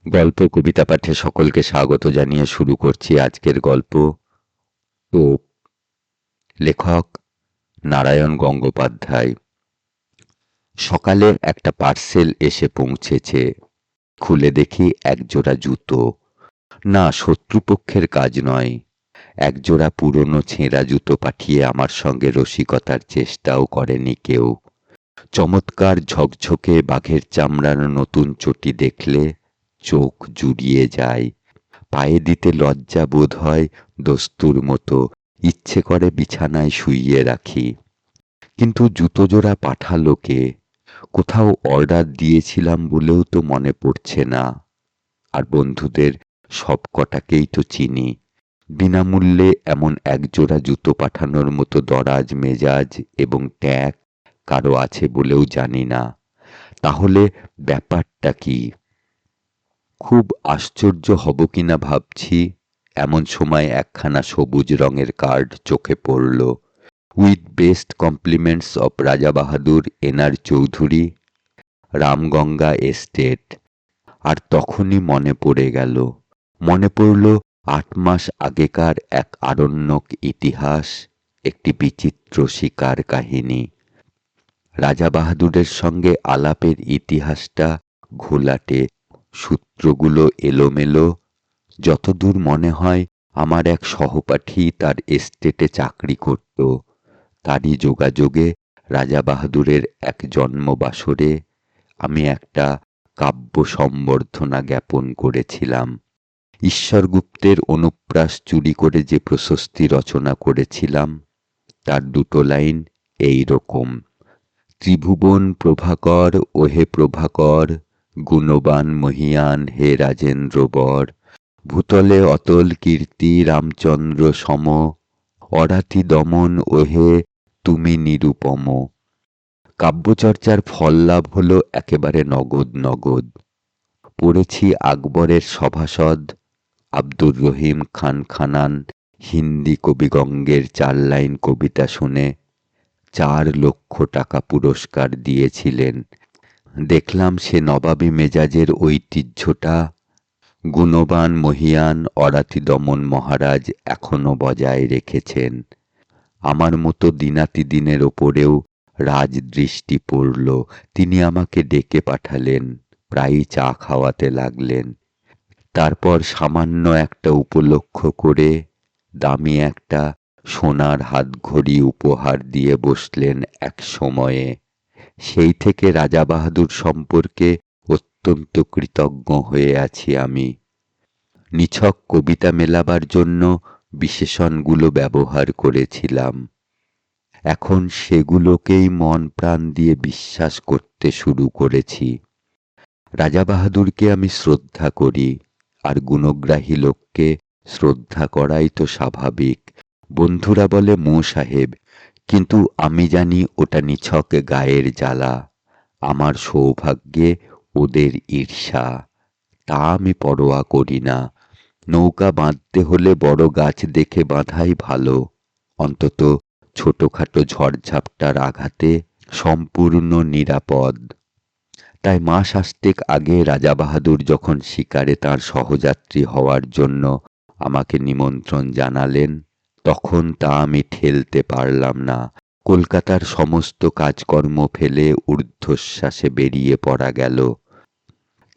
গল্প কবিতা পাঠে সকলকে স্বাগত জানিয়ে শুরু করছি আজকের গল্প। টোপ। লেখক নারায়ণ গঙ্গোপাধ্যায়। সকালে একটা পার্সেল এসে পৌঁছেছে। খুলে দেখি একজোড়া জুতো। না, শত্রুপক্ষের কাজ নয়। একজোড়া পুরনো ছেঁড়া জুতো পাঠিয়ে আমার সঙ্গে রসিকতার চেষ্টাও করেনি কেউ। চমৎকার ঝকঝকে বাঘের চামড়ার নতুন চটি দেখলে চোখ জুড়িয়ে যায়। পায়ে দিতে লজ্জা বোধ হয়, দস্তুর মতো ইচ্ছে করে বিছানায় শুইয়ে রাখি। কিন্তু জুতো জোড়া পাঠালো কে? কোথাও অর্ডার দিয়েছিলাম বলেও তো মনে পড়ছে না। আর বন্ধুদের সব কটাকেই তো চিনি। বিনামূল্যে এমন একজোড়া জুতো পাঠানোর মতো দরাজ মেজাজ এবং ট্যাগ কারো আছে বলেও জানি না। তাহলে ব্যাপারটা কি? খুব আশ্চর্য হব কিনা ভাবছি, এমন সময় একখানা সবুজ রঙের কার্ড চোখে পড়ল। উইথ বেস্ট কমপ্লিমেন্টস অব রাজা বাহাদুর এনআর চৌধুরী, রামগঙ্গা এস্টেট। আর তখনই মনে পড়ে গেল, মনে পড়ল 8 মাস আগেকার এক আরণ্যক ইতিহাস, একটি বিচিত্র শিকার কাহিনী। রাজা বাহাদুরের সঙ্গে আলাপের ইতিহাসটা ঘোলাটে, সূত্রগুলো এলোমেলো। যতদূর মনে হয় আমার এক সহপাঠী তার এস্টেটে চাকরি করত। তারই যোগাযোগে রাজা বাহাদুরের এক জন্মবাসরে আমি একটা কাব্য সম্বর্ধনা জ্ঞাপন করেছিলাম। ঈশ্বরগুপ্তের অনুপ্রাস চুরি করে যে প্রশস্তি রচনা করেছিলাম, তার দুটো লাইন এই রকম: ত্রিভুবন প্রভাকর ওহে প্রভাকর, গুণবান মহিয়ান হে রাজেন্দ্র বর, ভূতলে অতল কীর্তি রামচন্দ্র সম, অরাতি দমন ওহে তুমি নিরুপম। কাব্যচর্চার ফল লাভ হলো একেবারে নগদ নগদ। পড়েছি আকবরের সভাসদ আব্দুর রহিম খান খানান হিন্দি কবিগঙ্গের 4 লাইন কবিতা শুনে 4 লক্ষ টাকা পুরস্কার দিয়েছিলেন। দেখলাম সে নবাবী মেজাজের ঐতিহ্যটা গুণবান মহিয়ান অরাতি দমন মহারাজ এখনো বজায় রেখেছেন। আমার মতো দিনাতি দিনের ওপরেও রাজদৃষ্টি পড়ল। তিনি আমাকে ডেকে পাঠালেন, প্রায়ই চা খাওয়াতে লাগলেন। তারপর সামান্য একটা উপলক্ষ করে দামি একটা সোনার হাতঘড়ি উপহার দিয়ে বসলেন এক সময়ে। সেই থেকে রাজা বাহাদুর সম্পর্কে অত্যন্ত কৃতজ্ঞ হয়ে আছি আমি। নিছক কবিতা মেলাবার জন্য বিশেষণগুলো ব্যবহার করেছিলাম। এখন সেগুলোকেই মন প্রাণ দিয়ে বিশ্বাস করতে শুরু করেছি। রাজা বাহাদুরকে আমি শ্রদ্ধা করি, আর গুণগ্রাহী লোককে শ্রদ্ধা করাই তো স্বাভাবিক। বন্ধুরা বলে মো সাহেব, কিন্তু আমি জানি ওটা নিছক গায়ের জ্বালা। আমার সৌভাগ্যে ওদের ঈর্ষা, তা আমি পরোয়া করি না। নৌকা বাঁধতে হলে বড় গাছ দেখে বাঁধাই ভালো, অন্তত ছোটখাটো ঝড়ঝাপটার আঘাতে সম্পূর্ণ নিরাপদ। তাই মাস আষ্টেক আগে রাজা বাহাদুর যখন শিকারে তাঁর সহযাত্রী হওয়ার জন্য আমাকে নিমন্ত্রণ জানালেন, তখন তা আমি ঠেলতে পারলাম না। কলকাতার সমস্ত কাজকর্ম ফেলে ঊর্ধ্বশ্বাসে বেরিয়ে পড়া গেল।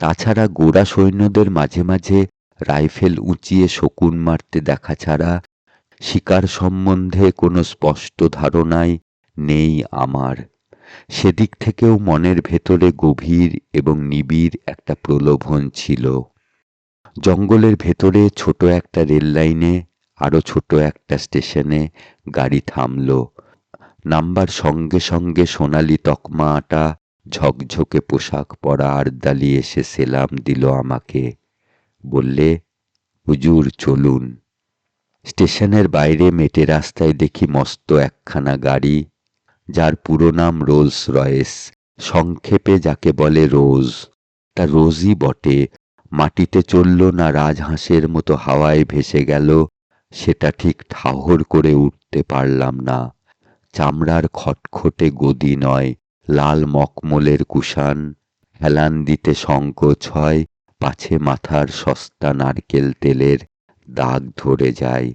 তাছাড়া গোঁড়া সৈন্যদের মাঝে মাঝে রাইফেল উঁচিয়ে শকুন মারতে দেখা ছাড়া শিকার সম্বন্ধে কোনো স্পষ্ট ধারণাই নেই আমার। সেদিক থেকেও মনের ভেতরে গভীর এবং নিবিড় একটা প্রলোভন ছিল। জঙ্গলের ভেতরে ছোট একটা রেল লাইনে, আরো ছোট একটা স্টেশনে গাড়ি থামল। নামবার সঙ্গে সঙ্গে সোনালি তকমাটা ঝকঝকে পোশাক পরা আর্দালি এসে সেলাম দিল আমাকে। বললে, হুজুর চলুন। স্টেশনের বাইরে মেটে রাস্তায় দেখি মস্ত একখানা গাড়ি, যার পুরো নাম রোলস রয়েস, সংক্ষেপে যাকে বলে রোজ। তা রোজই বটে। মাটিতে চলল না রাজহাঁসের মতো হাওয়ায় ভেসে গেল, সেটা ঠিক ঠাহর করে উঠতে পারলাম না। চামড়ার খটখটে গদি নয়, লাল মকমলের কুশান, হেলান দিতে সংকোচ হয়, পাছে মাথার সস্তা নারকেল তেলের দাগ ধরে যায়,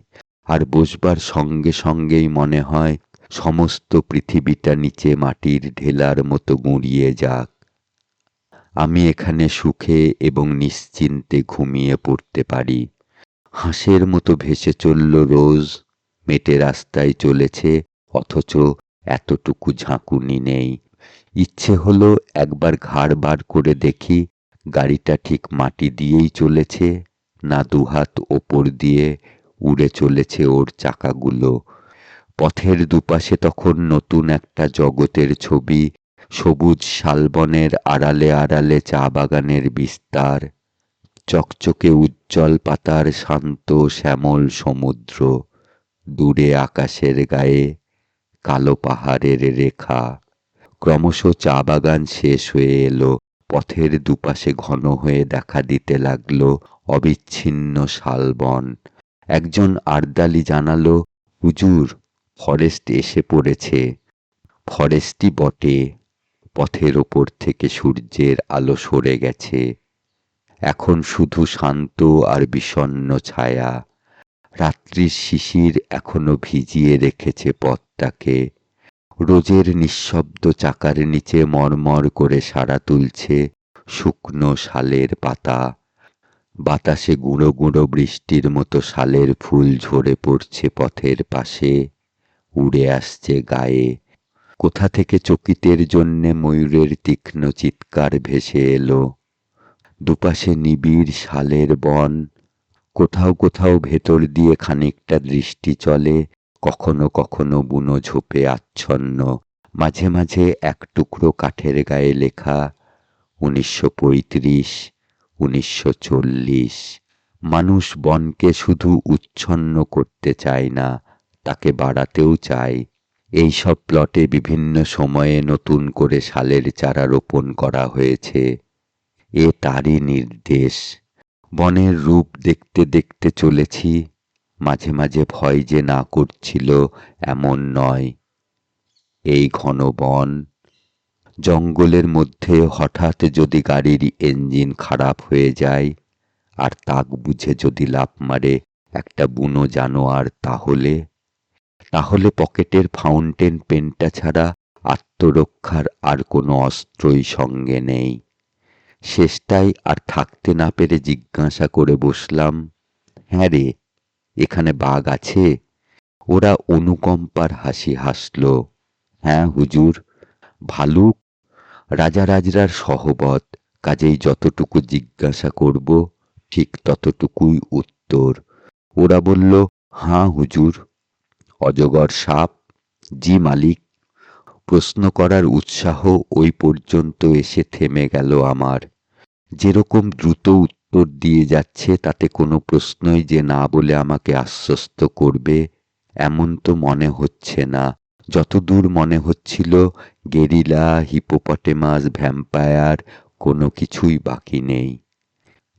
আর বসবার সঙ্গে সঙ্গেই মনে হয় সমস্ত পৃথিবীটা নিচে মাটির ঢেলার মতো গুঁড়িয়ে যাক। আমি এখানে সুখে এবং নিশ্চিন্তে ঘুমিয়ে পড়তে পারি। হাঁসের মতো ভেসে চলল রোজ, মেটে রাস্তায় চলেছে, অথচ এতটুকু ঝাঁকুনি নেই। ইচ্ছে হলো একবার ঘাড় বার করে দেখি গাড়িটা ঠিক মাটি দিয়েই চলেছে, না দুহাত ওপর দিয়ে উড়ে চলেছে ওর চাকাগুলো। পথের দুপাশে তখন নতুন একটা জগতের ছবি, সবুজ শালবনের আড়ালে আড়ালে চা বাগানের বিস্তার, চকচকে উজ্জ্বল পাতার শান্ত শ্যামল সমুদ্র, দূরে আকাশের গায়ে কালো পাহাড়ের রেখা। ক্রমশ চা বাগান শেষ হয়ে এলো, পথের দুপাশে ঘন হয়ে দেখা দিতে লাগলো অবিচ্ছিন্ন শালবন। একজন আর্দালি জানালো, হুজুর, ফরেস্ট এসে পড়েছে। ফরেস্টই বটে। পথের ওপর থেকে সূর্যের আলো সরে গেছে, এখন শুধু শান্ত আর বিষণ্ণ ছায়া। রাত্রির শিশির এখনো ভিজিয়ে রেখেছে পথটাকে। রোজের নিঃশব্দ চাকার নিচে মরমর করে সাড়া তুলছে শুকনো শালের পাতা। বাতাসে গুঁড়ো গুঁড়ো বৃষ্টির মতো শালের ফুল ঝরে পড়ছে পথের পাশে, উড়ে আসছে গায়ে। কোথা থেকে চকিতের জন্যে ময়ূরের তীক্ষ্ণ চিৎকার ভেসে এলো। দুপাশে নিবিড় শালের বন, কোথাও কোথাও ভেতর দিয়ে খানিকটা দৃষ্টি চলে, কখনো কখনো বুনো ঝোপে আচ্ছন্ন। মাঝে মাঝে এক টুকরো কাঠের গায়ে লেখা 1935, 1940। মানুষ বনকে শুধু উচ্ছন্ন করতে চায় না, তাকে বাড়াতেও চায়। এই সব প্লটে বিভিন্ন সময়ে নতুন করে শালের চারা রোপণ করা হয়েছে। এ তারই নির্দেশ। বনের রূপ দেখতে দেখতে চলেছি, মাঝে মাঝে ভয় যে না করছিল এমন নয়। এই ঘন বন, জঙ্গলের মধ্যে হঠাৎ যদি গাড়ির ইঞ্জিন খারাপ হয়ে যায় আর তাক বুঝে যদি লাফ মারে একটা বুনো জানোয়ার, তাহলে পকেটের ফাউন্টেন পেনটা ছাড়া আত্মরক্ষার আর কোনো অস্ত্রই সঙ্গে নেই। শেষটায় আর থাকতে না পেরে জিজ্ঞাসা করে বসলাম, হ্যাঁ রে, এখানে বাঘ আছে? ওরা অনুকম্পার হাসি হাসল। হ্যাঁ হুজুর, ভালুক রাজারাজরার সহবত, কাজেই যতটুকু জিজ্ঞাসা করব ঠিক ততটুকুই উত্তর। ওরা বলল, হাঁ হুজুর। অজগর সাপ? জি মালিক। প্রশ্ন করার উৎসাহ ওই পর্যন্ত এসে থেমে গেল আমার। যেরকম দ্রুত উত্তর দিয়ে যাচ্ছে তাতে কোনো প্রশ্নই যে না বলে আমাকে আশ্বস্ত করবে এমন তো মনে হচ্ছে না। যতদূর মনে হচ্ছিল গেরিলা, হিপোপটেমাস, ভ্যাম্পায়ার কোনো কিছুই বাকি নেই।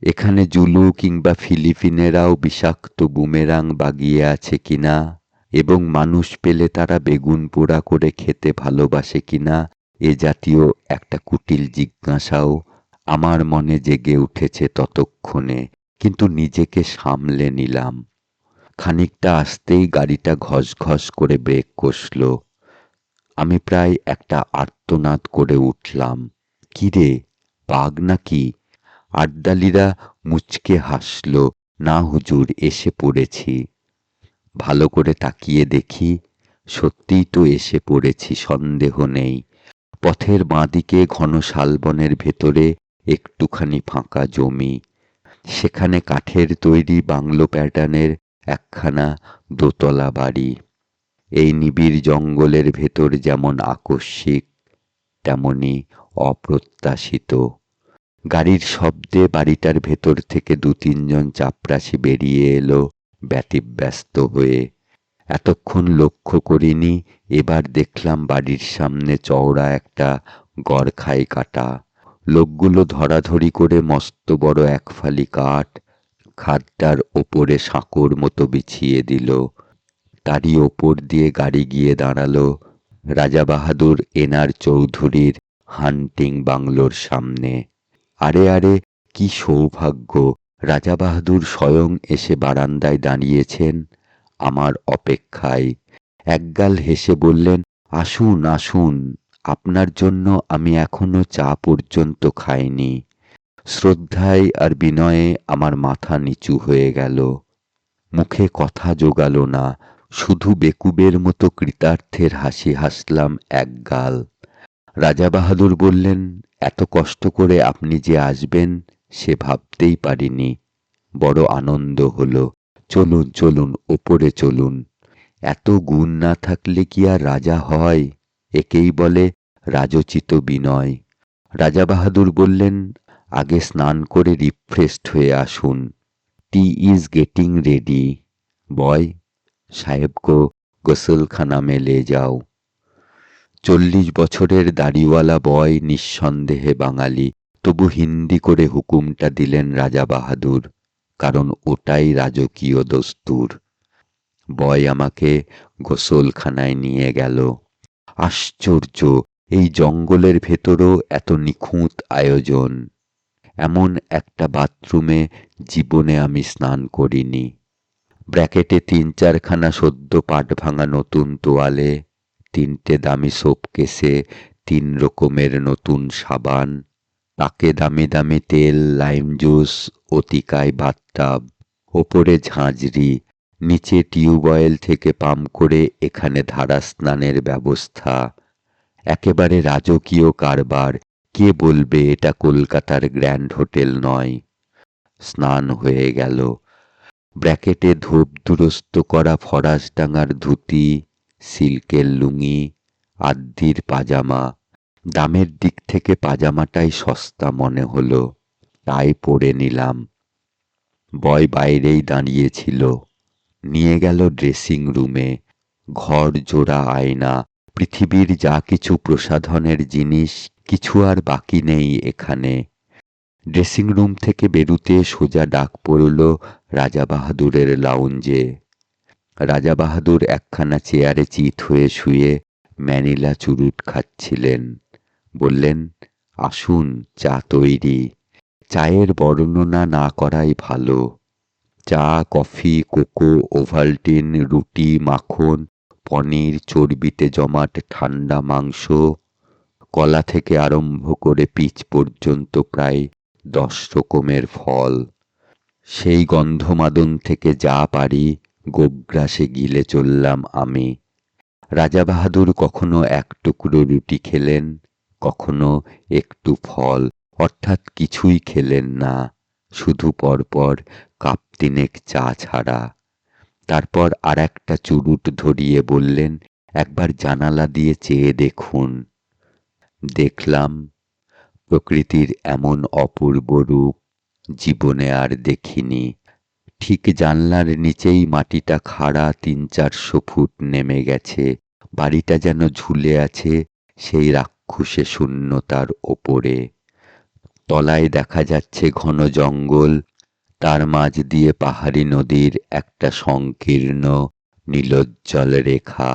এখানে জুলু কিংবা ফিলিপিনেরাও বিষাক্ত বুমেরাং বাগিয়ে আছে কিনা, এবং মানুষ পেলে তারা বেগুন পোড়া করে খেতে ভালোবাসে কিনা, এ জাতীয় একটা কুটিল জিজ্ঞাসাও আমার মনে জেগে উঠেছে ততক্ষণে, কিন্তু নিজেকে সামলে নিলাম। খানিকটা আসতেই গাড়িটা ঘস ঘস করে ব্রেক কষল। আমি প্রায় একটা আর্তনাদ করে উঠলাম। কিরে, বাঘ নাকি? আর্দালিরা মুচকে হাসল। না হুজুর, এসে পড়েছি। ভালো করে তাকিয়ে দেখি, সত্যিই তো এসে পড়েছি, সন্দেহ নেই। পথের বাঁদিকে ঘন শালবনের ভেতরে একটুখানি ফাঁকা জমি, সেখানে কাঠের তৈরি বাংলো প্যাটার্নের একখানা দোতলা বাড়ি। এই নিবিড় জঙ্গলের ভেতর যেমন আকস্মিক, তেমনি অপ্রত্যাশিত। গাড়ির শব্দে বাড়িটার ভেতর থেকে 2-3 জন চাপরাশি বেরিয়ে এলো ব্যতিব্যস্ত হয়ে। এতক্ষণ লক্ষ্য করিনি, এবার দেখলাম বাড়ির সামনে চওড়া একটা গড়খাই কাটা। লোকগুলো ধরাধরি করে মস্ত বড় এক ফালি কাঠ খাটটার ওপরে সাঁকোর মতো বিছিয়ে দিল। তারই ওপর দিয়ে গাড়ি গিয়ে দাঁড়ালো রাজাবাহাদুর এনার চৌধুরীর হান্টিং বাংলোর সামনে। আরে আরে, কি সৌভাগ্য! রাজাবাহাদুর স্বয়ং এসে বারান্দায় দাঁড়িয়েছেন আমার অপেক্ষায়। একগাল হেসে বললেন, আসুন আসুন, আপনার জন্য আমি এখনো চা পর্যন্ত খাইনি। শ্রদ্ধায় আর বিনয়ে আমার মাথা নিচু হয়ে গেল। মুখে কথা জোগালো না, শুধু বেকুবের মতো কৃতার্থের হাসি হাসলাম একগাল। রাজাবাহাদুর বললেন, এত কষ্ট করে আপনি যে আসবেন সে ভাবতেই পারিনি। বড় আনন্দ হলো। চলুন চলুন, ওপরে চলুন। এত গুণ না থাকলে কি আর রাজা হয়? একেই বলে রাজোচিত বিনয়। রাজাবাহাদুর বললেন, আগে স্নান করে রিফ্রেশড হয়ে আসুন। টি ইজ গেটিং রেডি। বয়, সাহেব কো গোসলখানা মে লে যাও। 40 বছরের দাড়িওয়ালা বয়, নিঃসন্দেহে বাঙালি, তবু হিন্দি করে হুকুমটা দিলেন রাজাবাহাদুর, কারণ ওটাই রাজকীয় দস্তুর। বয় আমাকে গোসলখানায় নিয়ে গেল। আশ্চর্য, এই জঙ্গলের ভেতরও এত নিখুঁত আয়োজন। এমন একটা বাথরুমে জীবনে আমি স্নান করিনি। ব্র্যাকেটে 3-4খানা সদ্য পাট ভাঙা নতুন তোয়ালে, 3টে দামি সোপ কেসে, 3 রকমের নতুন সাবান, তাকে দামি দামি তেল, লাইম জুস, অতিকায় বাথটাব, ওপরে ঝাঁঝরি, নিচে টিউবওয়েল থেকে পাম্প করে এখানে ধারা স্নানের ব্যবস্থা। একেবারে রাজকীয় কারবার। কে বলবে এটা কলকাতার গ্র্যান্ড হোটেল নয়? স্নান হয়ে গেল। ব্র্যাকেটে ধূপ দুরস্ত করা ফরাসডাঙার ধুতি, সিল্কের লুঙি, আদ্যির পাজামা। দামের দিক থেকে পাজামাটাই সস্তা মনে হলো, তাই পরে নিলাম। বয় বাইরেই দাঁড়িয়েছিল। নিয়ে গেল ড্রেসিং রুমে। ঘর জোড়া আয়না, পৃথিবীর যা কিছু প্রসাধনের জিনিস, কিছু আর বাকি নেই এখানে। ড্রেসিং রুম থেকে বেরুতে সোজা ডাক পড়ল রাজাবাহাদুরের লাউঞ্জে। রাজাবাহাদুর একখানা চেয়ারে চিত হয়ে শুয়ে ম্যানিলা চুরুট খাচ্ছিলেন। বললেন, আসুন, চা তৈরি। চায়ের বর্ণনা না করাই ভালো। চা, কফি, কোকো, ওভালটিন, রুটি, মাখন, পনির, চর্বিতে জমাট ঠান্ডা মাংস, কলা থেকে আরম্ভ করে পিচ পর্যন্ত প্রায় 10 রকমের ফল। সেই গন্ধমাদন থেকে যা পারি গোগ্রাসে গিলে চললাম আমি। রাজাবাহাদুর কখনো 1 টুকরো রুটি খেলেন, কখনো একটু ফল, অর্থাৎ কিছুই খেলেন না, শুধু পরপর কাপ 3 চা ছাড়া। তারপর আর একটা চুরুট ধরিয়ে বললেন, একবার জানালা দিয়ে চেয়ে দেখুন। দেখলাম। প্রকৃতির এমন অপূর্ব রূপ জীবনে আর দেখিনি। ঠিক জানলার নিচেই মাটিটা খাড়া 300-400 ফুট নেমে গেছে। বাড়িটা যেন ঝুলে আছে সেই রাক্ষুসে শূন্যতার ওপরে। তলায় দেখা যাচ্ছে ঘন জঙ্গল, তার মাঝ দিয়ে পাহাড়ি নদীর একটা সংকীর্ণ নীলোজ্জ্বল রেখা।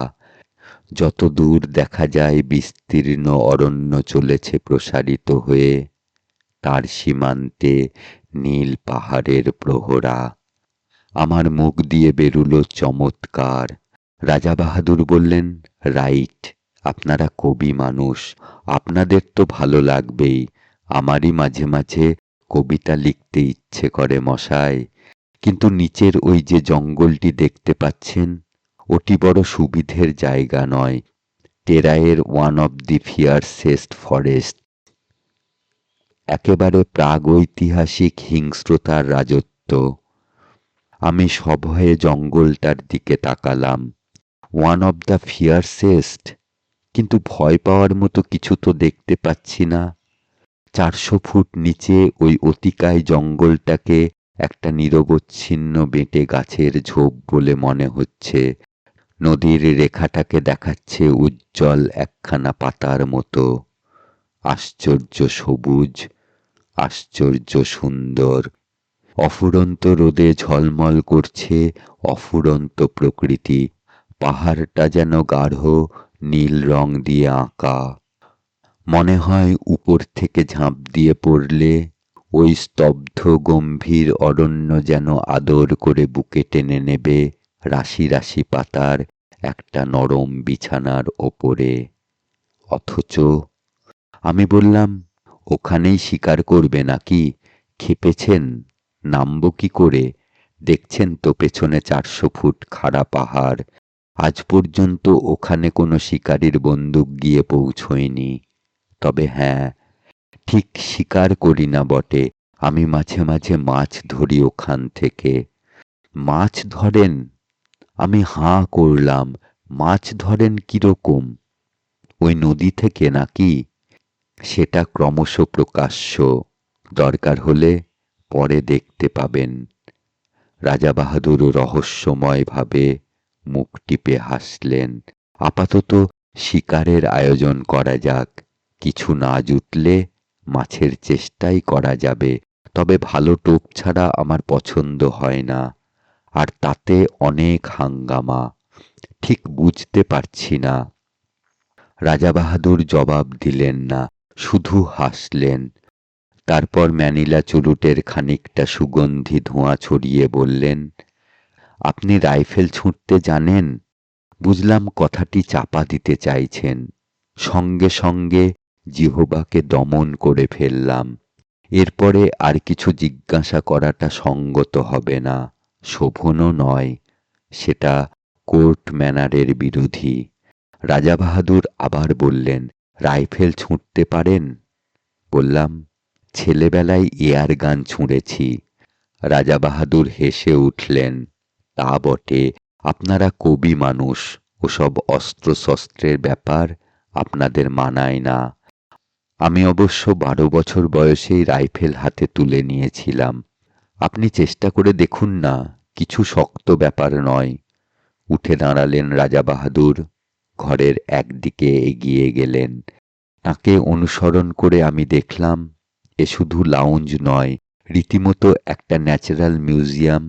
যত দূর দেখা যায় বিস্তীর্ণ অরণ্য চলেছে প্রসারিত হয়ে, তার সীমান্তে নীল পাহাড়ের প্রহরা। আমার মুখ দিয়ে বেরুলো চমৎকার। রাজাবাহাদুর বললেন, রাইট, আপনারা কবি মানুষ, আপনাদের তো ভালো লাগবেই। আমারই মাঝে মাঝে কবিতা লিখতে ইচ্ছে করে মশাই, কিন্তু নিচের ওই যে জঙ্গলটি দেখতে পাচ্ছেন, ওটি বড় সুবিধের জায়গা নয়। টেরাইয়ের ওয়ান অফ দি ফিয়ারসেস্ট ফরেস্ট। একেবারে প্রাগৈতিহাসিক হিংস্রতার রাজত্ব। আমি সভয়ে জঙ্গলটার দিকে তাকালাম। ওয়ান অফ দ্য ফিয়ারসেস্ট, কিন্তু ভয় পাওয়ার মতো কিছু তো দেখতে পাচ্ছি না। 400 ফুট নিচে ওই অতিকায় জঙ্গলটাকে একটা নিরবচ্ছিন্ন বেঁটে গাছের ঝোপ বলে মনে হচ্ছে। নদীর রেখাটাকে দেখাচ্ছে উজ্জ্বল একখানা পাতার মতো। আশ্চর্য সবুজ, আশ্চর্য সুন্দর। অফুরন্ত রোদে ঝলমল করছে অফুরন্ত প্রকৃতি। পাহাড়টা যেন গাঢ় নীল রং দিয়ে আঁকা। মনে হয় উপর থেকে ঝাঁপ দিয়ে পড়লে ওই স্তব্ধ গম্ভীর অরণ্য যেন আদর করে বুকে টেনে নেবে রাশি রাশি পাতার একটা নরম বিছানার ওপরে। অথচ আমি বললাম, ওখানেই শিকার করবে নাকি? ক্ষেপেছেন? নামবো কি করে? দেখছেন তো পেছনে 400 ফুট খাড়া পাহাড়। আজ পর্যন্ত ওখানে কোনো শিকারীর বন্দুক গিয়ে পৌঁছয়নি। তবে হ্যাঁ, ঠিক শিকার করি না বটে, আমি মাঝে মাঝে মাছ ধরি ওখান থেকে। মাছ ধরেন? আমি হাঁ করলাম। মাছ ধরেন কিরকম? ওই নদী থেকে নাকি? সেটা ক্রমশ প্রকাশ্য, দরকার হলে পরে দেখতে পাবেন। রাজাবাহাদুর রহস্যময়ভাবে মুখ টিপে হাসলেন। আপাতত শিকারের আয়োজন করা যাক। কিছু না জুটলে মাছের চেষ্টাই করা যাবে। তবে ভালো টোপ ছাড়া আমার পছন্দ হয় না। আর তাতে অনেক হাঙ্গামা। ঠিক বুঝতে পারছি না। রাজাবাহাদুর জবাব দিলেন না, শুধু হাসলেন। তারপর ম্যানিলা চুরুটের খানিকটা সুগন্ধি ধোঁয়া ছড়িয়ে বললেন, আপনি রাইফেল ছুঁড়তে জানেন? বুঝলাম কথাটি চাপা দিতে চাইছেন। সঙ্গে সঙ্গে জিহ্বাকে দমন করে ফেললাম। এরপরে আর কিছু জিজ্ঞাসা করাটা সঙ্গত হবে না, শোভনও নয়। সেটা কোর্ট ম্যানারের বিরোধী। রাজাবাহাদুর আবার বললেন, রাইফেল ছুঁড়তে পারেন? বললাম, ছেলেবেলায় এয়ার গান ছুঁড়েছি। রাজাবাহাদুর হেসে উঠলেন, তা বটে, আপনারা কবি মানুষ, ওসব অস্ত্রশস্ত্রের ব্যাপার আপনাদের মানায় না। আমি অবশ্য 12 বছর বয়সেই রাইফেল হাতে তুলে নিয়েছিলাম। আপনি চেষ্টা করে দেখুন না, কিছু শক্ত ব্যাপার নয়। উঠে দাঁড়ালেন রাজাবাহাদুর, ঘরের একদিকে এগিয়ে গেলেন। তাকে অনুসরণ করে আমি দেখলাম, এ শুধু লাউঞ্জ নয়, রীতিমতো একটা ন্যাচারাল মিউজিয়াম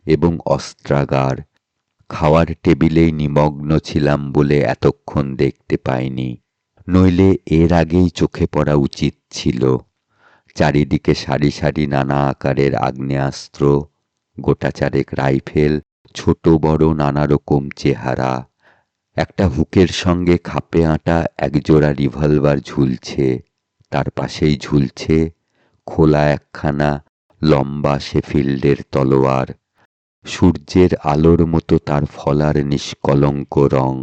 এবং অস্ত্রাগার। খাওয়ার টেবিলেই নিমগ্ন ছিলাম বলে এতক্ষণ দেখতে পাইনি, নইলে এর আগেই চোখে পড়া উচিত ছিল। চারিদিকে সারি সারি নানা আকারের আগ্নেয়াস্ত্র, গোটা চারেক রাইফেল, ছোট বড় নানা রকম চেহারা। একটা হুকের সঙ্গে খাপে আঁটা একজোড়া রিভলভার ঝুলছে। তার পাশেই ঝুলছে খোলা একখানা লম্বা শেফিল্ডের তলোয়ার। সূর্যের আলোর মতো তার ফলার নিষ্কলঙ্ক রং।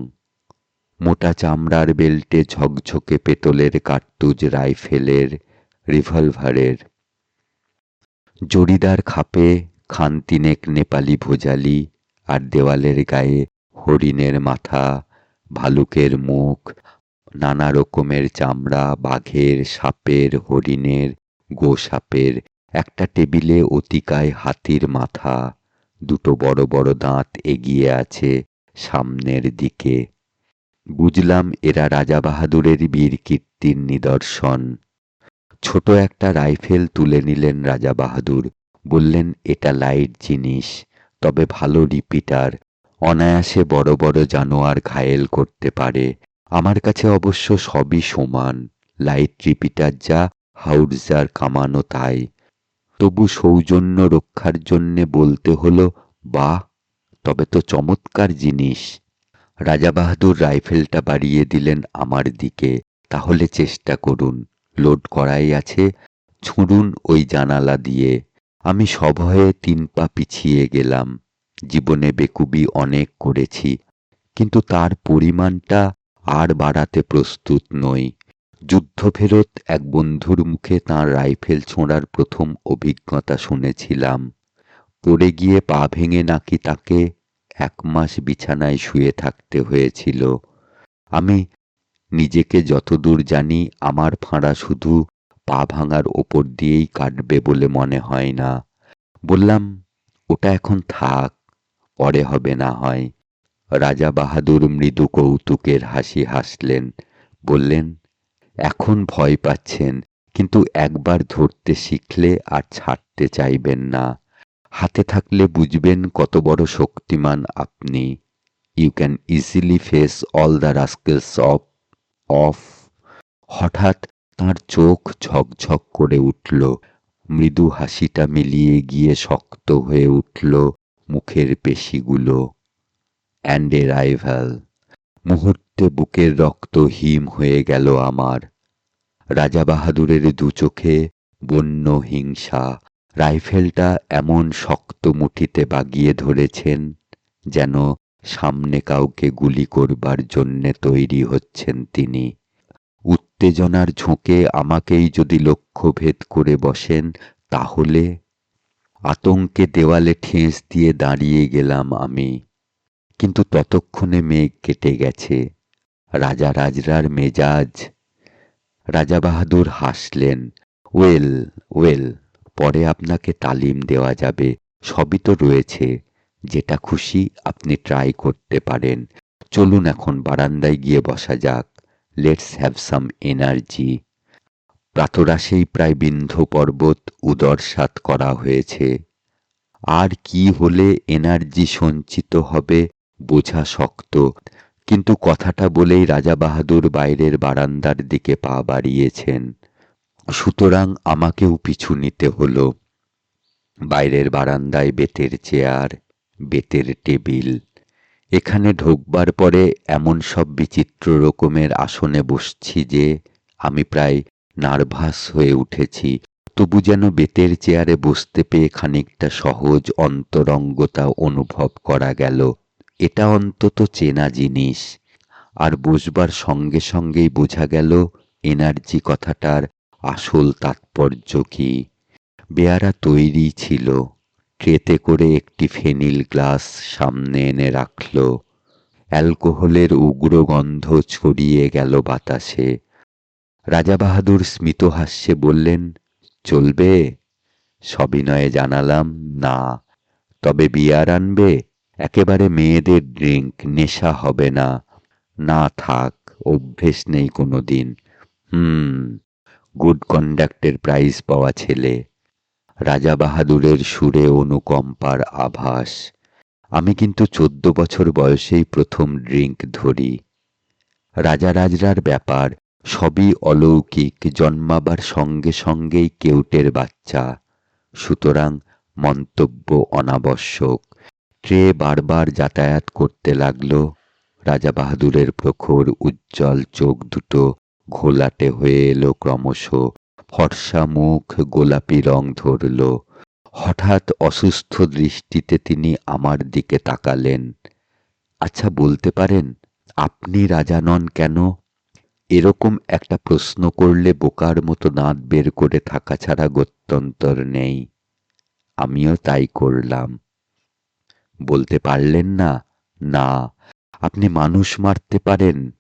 মোটা চামড়ার বেল্টে ঝকঝকে পেতলের কার্তুজ রাইফেলের, রিভলভারের। জরিদার খাপে খান তিনেক নেপালি ভোজালি, আর দেওয়ালের গায়ে হরিণের মাথা, ভালুকের মুখ, নানা রকমের চামড়া, বাঘের, সাপের, হরিণের, গোসাপের। একটা টেবিলে অতিকায় হাতির মাথা, দুটো বড় বড় দাঁত এগিয়ে আছে সামনের দিকে। বুঝলাম এরা রাজাবাহাদুরের বীর কীর্তির নিদর্শন। ছোট একটা রাইফেল তুলে নিলেন রাজাবাহাদুর। বললেন, এটা লাইট জিনিস, তবে ভালো রিপিটার। অনায়াসে বড় বড় জানোয়ার ঘায়েল করতে পারে। আমার কাছে অবশ্য সবই সমান, লাইট রিপিটার যা, হাউটজার কামানো তাই। তবু সৌজন্য রক্ষার জন্যে বলতে হলো, বাহ, তবে তো চমৎকার জিনিস। রাজাবাহাদুর রাইফেলটা বাড়িয়ে দিলেন আমার দিকে। তাহলে চেষ্টা করুন, লোড করাই আছে, ছুঁড়ুন ওই জানালা দিয়ে। আমি সভয়ে 3 পা পিছিয়ে গেলাম। জীবনে বেকুবি অনেক করেছি, কিন্তু তার পরিমাণটা আর বাড়াতে প্রস্তুত নই। যুদ্ধফেরত এক বন্ধুর মুখে তাঁর রাইফেল ছোঁড়ার প্রথম অভিজ্ঞতা শুনেছিলাম। পড়ে গিয়ে পা ভেঙে নাকি তাকে 1 মাস বিছানায় শুয়ে থাকতে হয়েছিল। আমি নিজেকে যতদূর জানি, আমার ফাঁড়া শুধু পা ভাঙার ওপর দিয়েই কাটবে বলে মনে হয় না। বললাম, ওটা এখন থাক, পরে হবে না হয়। রাজাবাহাদুর মৃদু কৌতুকের হাসি হাসলেন। বললেন, এখন ভয় পাচ্ছেন, কিন্তু একবার ধরতে শিখলে আর ছাড়তে চাইবেন না। হাতে থাকলে বুঝবেন কত বড় শক্তিমান আপনি। You can easily face all the rascals off. হঠাৎ তাঁর চোখ ঝকঝক করে উঠল। মৃদু হাসিটা মিলিয়ে গিয়ে শক্ত হয়ে উঠল মুখের পেশিগুলো। অ্যান্ড এরাইভাল। মুহূর্তে বুকের রক্ত হিম হয়ে গেল আমার। রাজা বাহাদুরের দু চোখে বন্য হিংসা। রাইফেলটা এমন শক্ত মুঠিতে বাগিয়ে ধরেছেন যেন সামনে কাউকে গুলি করবার জন্যে তৈরি হচ্ছেন তিনি। উত্তেজনার ঝোঁকে আমাকেই যদি লক্ষ্যভেদ করে বসেন তাহলে? আতঙ্কে দেওয়ালে ঠেস দিয়ে দাঁড়িয়ে গেলাম আমি। কিন্তু ততক্ষণে মেঘ কেটে গেছে। রাজা রাজরার মেজাজ। রাজা বাহাদুর হাসলেন। ওয়েল ওয়েল, পরে আপনাকে তালিম দেওয়া যাবে, সবই তো রয়েছে। যেটা খুশি আপনি ট্রাই করতে পারেন। চলুন এখন বারান্দায় গিয়ে বসা যাক। Let's have some energy. প্রাতরাশেই প্রায় বিন্ধ্য পর্বত উদরসাৎ করা হয়েছে। আর কি হলে এনার্জি সঞ্চিত হবে বোঝা শক্ত, কিন্তু কথাটা বলেই রাজা বাহাদুর বাইরের বারান্দার দিকে পা বাড়িয়েছেন। সুতরাং আমাকেও পিছু নিতে হলো। বাইরের বারান্দায় বেতের চেয়ার, বেতের টেবিল। এখানে ঢোকবার পরে এমন সব বিচিত্র রকমের আসনে বসছি যে আমি প্রায় নার্ভাস হয়ে উঠেছি। তবু যেন বেতের চেয়ারে বসতে পেয়ে খানিকটা সহজ অন্তরঙ্গতা অনুভব করা গেল। এটা অন্তত চেনা জিনিস। আর বসবার সঙ্গে সঙ্গেই বোঝা গেল এনার্জি কথাটার আসল তাৎপর্য কি। বেয়ারা তৈরি ছিল। ট্রেতে করে একটি ফেনিল গ্লাস সামনে এনে রাখল। অ্যালকোহলের উগ্র গন্ধ ছড়িয়ে গেল বাতাসে। রাজা বাহাদুর স্মিত হাস্যে বললেন, চলবে? সবিনয়ে জানালাম, না। তবে বিয়ার আনবে? একেবারে মেয়েদের ড্রিঙ্ক, নেশা হবে না। না থাক, অভ্যেস নেই কোনো দিন। গুড কন্ডাক্টের প্রাইজ পাওয়া ছেলে। রাজা বাহাদুরের সুরে অনুকম্পার আভাস। আমি কিন্তু 14 বছর বয়সেই প্রথম ড্রিঙ্ক ধরি। রাজা রাজরার ব্যাপার, সবই অলৌকিক, জন্মাবার সঙ্গে সঙ্গেই কেউটের বাচ্চা। সুতরাং মন্তব্য অনাবশ্যক। ট্রে বারবার যাতায়াত করতে লাগল। রাজা বাহাদুরের প্রখর উজ্জ্বল চোখ দুটো ঘোলাটে হয়ে এলো ক্রমশ। ফর্সা মুখ গোলাপি রং ধরল। হঠাৎ অসুস্থ দৃষ্টিতে তিনি আমার দিকে তাকালেন। আচ্ছা, বলতে পারেন আপনি রাজা নন কেন? এরকম একটা প্রশ্ন করলে বোকার মতো দাঁত বের করে থাকা ছাড়া গত্যন্তর নেই। আমিও তাই করলাম। বলতে পারলেন না? না। আপনি মানুষ মারতে পারেন?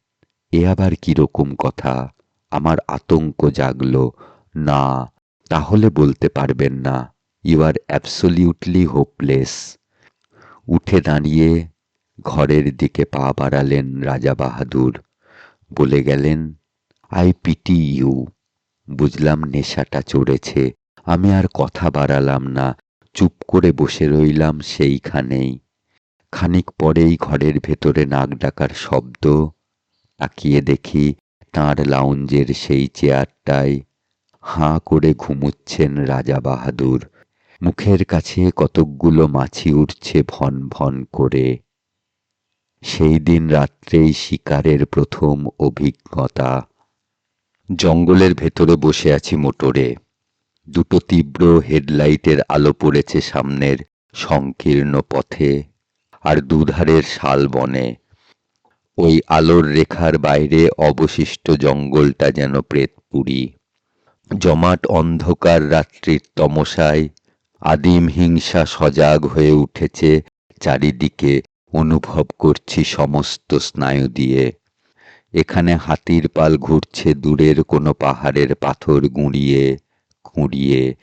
এ আবার কিরকম কথা? আমার আতঙ্ক জাগল। না, তাহলে বলতে পারবেন না। You are absolutely hopeless. উঠে দাঁড়িয়ে ঘরের দিকে পা বাড়ালেন রাজা বাহাদুর। বলে গেলেন, আই পিটি ইউ। বুঝলাম নেশাটা চড়েছে। আমি আর কথা বাড়ালাম না, চুপ করে বসে রইলাম সেইখানেই। খানিক পরেই ঘরের ভেতরে নাক ডাকার শব্দ। তাকিয়ে দেখি তাঁর লাউঞ্জের সেই চেয়ারটায় হাঁ করে ঘুমুচ্ছেন রাজা বাহাদুর। মুখের কাছে কতকগুলো মাছি উঠছে ভন ভন করে। সেই দিন রাত্রেই শিকারের প্রথম অভিজ্ঞতা। জঙ্গলের ভেতরে বসে আছি মোটরে। দুটো তীব্র হেডলাইটের আলো পড়েছে সামনের সংকীর্ণ পথে আর দুধারের শাল বনে। ওই আলোর রেখার বাইরে অবশিষ্ট জঙ্গলটা যেন প্রেতপুরী। জমাট অন্ধকার রাত্রির তমসায় আদিম হিংসা সজাগ হয়ে উঠেছে চারিদিকে, অনুভব করছি সমস্ত স্নায়ু দিয়ে। এখানে হাতির পাল ঘুরছে দূরের কোনো পাহাড়ের পাথর গুঁড়িয়ে খুঁড়িয়ে।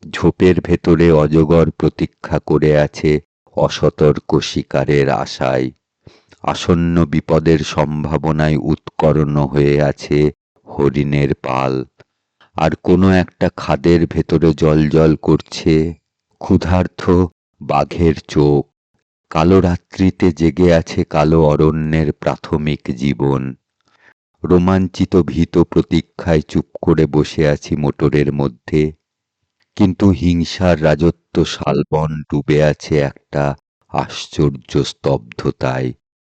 ঝোপের ভেতরে অজগর প্রতীক্ষা করে আছে অসতর্ক শিকারের আশায়। আসন্ন বিপদের সম্ভাবনায় উৎকর্ণ হয়ে আছে হরিণের পাল। আর কোনো একটা খাদের ভেতরে জ্বলজ্বল করছে ক্ষুধার্ত বাঘের চোখ। কালো রাত্রিতে জেগে আছে কালো অরণ্যের প্রাথমিক জীবন। রোমাঞ্চিত ভীত প্রতীক্ষায় চুপ করে বসে আছি মোটরের মধ্যে। কিন্তু হিংসার রাজত্ব শালবন ডুবে আছে একটা আশ্চর্য স্তব্ধতায়।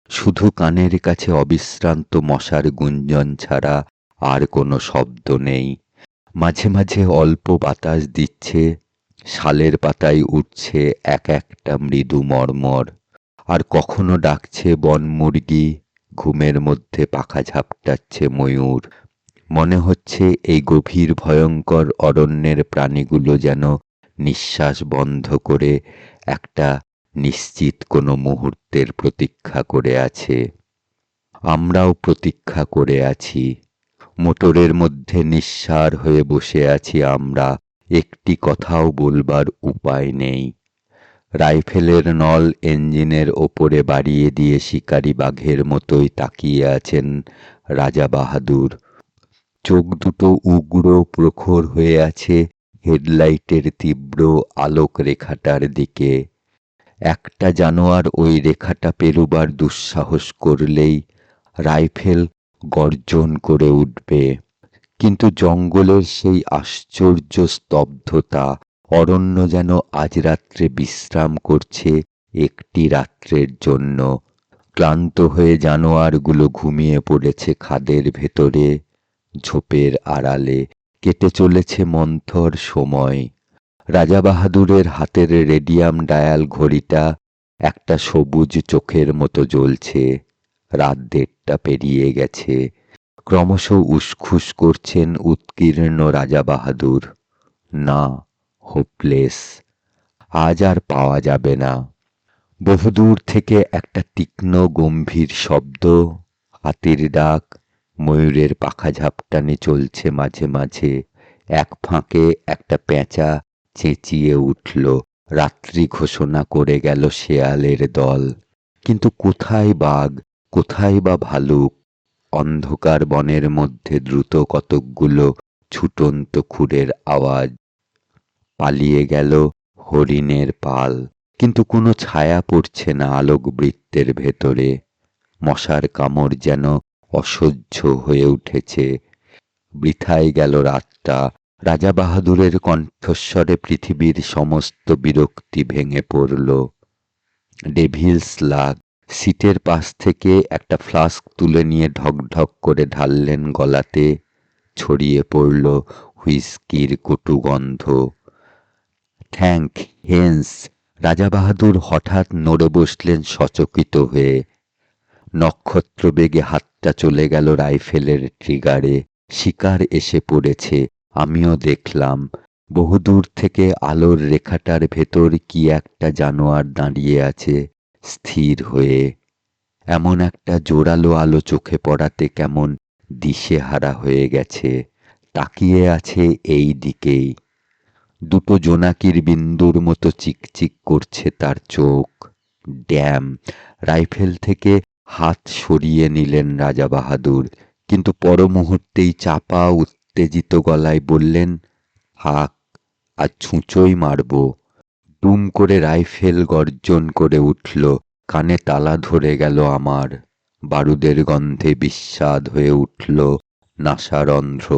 শুধু কানের কাছে অবিশ্রান্ত মশার গুঞ্জন ছাড়া আর কোনো শব্দ নেই। মাঝে মাঝে অল্প বাতাস দিচ্ছে, শালের পাতায় উঠছে এক একটা মৃদু মর্মর। আর কখনো ডাকছে বনমুরগি, ঘুমের মধ্যে পাখা ঝাপটাচ্ছে ময়ূর। মনে হচ্ছে এই গভীর ভয়ঙ্কর অরণ্যের প্রাণীগুলো যেন নিঃশ্বাস বন্ধ করে একটা নিশ্চিত কোনো মুহূর্তের প্রতীক্ষা করে আছে। আমরাও প্রতীক্ষা করে আছি। মোটরের মধ্যে নিঃসাড় হয়ে বসে আছি আমরা, একটি কথাও বলবার উপায় নেই। রাইফেলের নল ইঞ্জিনের ওপরে বাড়িয়ে দিয়ে শিকারী বাঘের মতোই তাকিয়ে আছেন রাজা বাহাদুর। চোখ দুটো উগ্র প্রখর হয়ে আছে হেডলাইটের তীব্র আলোক রেখাটার দিকে। একটা জানোয়ার ওই রেখাটা পেরুবার দুঃসাহস করলেই রাইফেল গর্জন করে উঠবে। কিন্তু জঙ্গলের সেই আশ্চর্য স্তব্ধতা, অরণ্য যেন আজ রাত্রে বিশ্রাম করছে একটি রাত্রের জন্য। ক্লান্ত হয়ে জানোয়ারগুলো ঘুমিয়ে পড়েছে খাদের ভেতরে, ঝোপের আড়ালে। কেটে চলেছে মন্থর সময়। রাজা বাহাদুরের হাতের রেডিয়াম ডায়াল ঘড়িটা একটা সবুজ চোখের মতো জ্বলছে। রাত 1:30 পেরিয়ে গেছে। ক্রমশ উসখুস করছেন উৎকীর্ণ রাজা বাহাদুর। না, হোপলেস। আজ আর পাওয়া যাবে না। বহুদূর থেকে একটা তীক্ষ্ণ গম্ভীর শব্দ, হাতির ডাক, ময়ূরের পাখা ঝাপটানি চলছে মাঝে মাঝে। এক ফাঁকে একটা পেঁচা চেঁচিয়ে উঠল, রাত্রি ঘোষণা করে গেল শেয়ালের দল। কিন্তু কোথায় বাঘ, কোথায় বা ভালুক? অন্ধকার বনের মধ্যে দ্রুত কতকগুলো ছুটন্ত খুরের আওয়াজ। পালিয়ে গেল হরিণের পাল, কিন্তু কোনো ছায়া পড়ছে না আলোক বৃত্তের ভেতরে। মশার কামড় যেন অসহ্য হয়ে উঠেছে। বৃথায় গেল রাতটা। রাজা বাহাদুরের কণ্ঠস্বরে পৃথিবীর সমস্ত বিরক্তি ভেঙে পড়ল। ডেভিলস লাক। সিটের পাশ থেকে একটা ফ্লাস্ক তুলে নিয়ে ঢক ঢক করে ঢাললেন গলাতে। ছড়িয়ে পড়ল হুইস্কির কটু গন্ধ। থ্যাঙ্ক হেন্স। রাজা বাহাদুর হঠাৎ নড়ে বসলেন সচকিত হয়ে। নক্ষত্র বেগে হাতটা চলে গেল রাইফেলের ট্রিগারে। শিকার এসে পড়েছে, আমিও দেখলাম। বহুদূর থেকে আলোর রেখাটার ভেতর কি একটা জানোয়ার দাঁড়িয়ে আছে স্থির হয়ে। এমন একটা জোরালো আলো চোখে পড়াতে কেমন দিশেহারা হয়ে গেছে। তাকিয়ে আছে এই দিকেই। দুটো জোনাকির বিন্দুর মতো চিকচিক করছে তার চোখ। ড্যাম! রাইফেল থেকে হাত সরিয়ে নিলেন রাজা বাহাদুর, কিন্তু পর মুহূর্তেই চাপা উত্তেজিত গলায় বললেন, থাক, আজ ছুঁচোই মারব। দুম করে রাইফেল গর্জন করে উঠল। কানে তালা ধরে গেল আমার। বারুদের গন্ধে বিস্বাদ হয়ে উঠল নাসারন্ধ্র।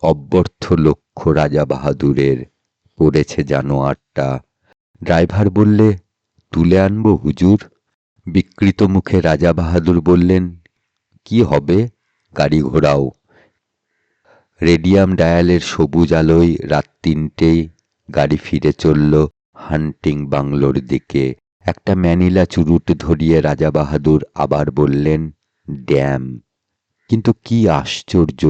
অব্যর্থ লক্ষ্য রাজা বাহাদুরের। পড়েছে জানোয়ারটা। ড্রাইভার বললে, তুলে আনবো হুজুর? বিকৃত মুখে রাজা বাহাদুর বললেন, কি হবে, গাড়ি ঘোরাও। রেডিয়াম ডায়ালের সবুজ আলোয় রাত 3টেই গাড়ি ফিরে চলল হান্টিং বাংলোর দিকে। একটা ম্যানিলা চুরুট ধরিয়ে রাজা বাহাদুর আবার বললেন, ড্যাম! কিন্তু কি আশ্চর্য,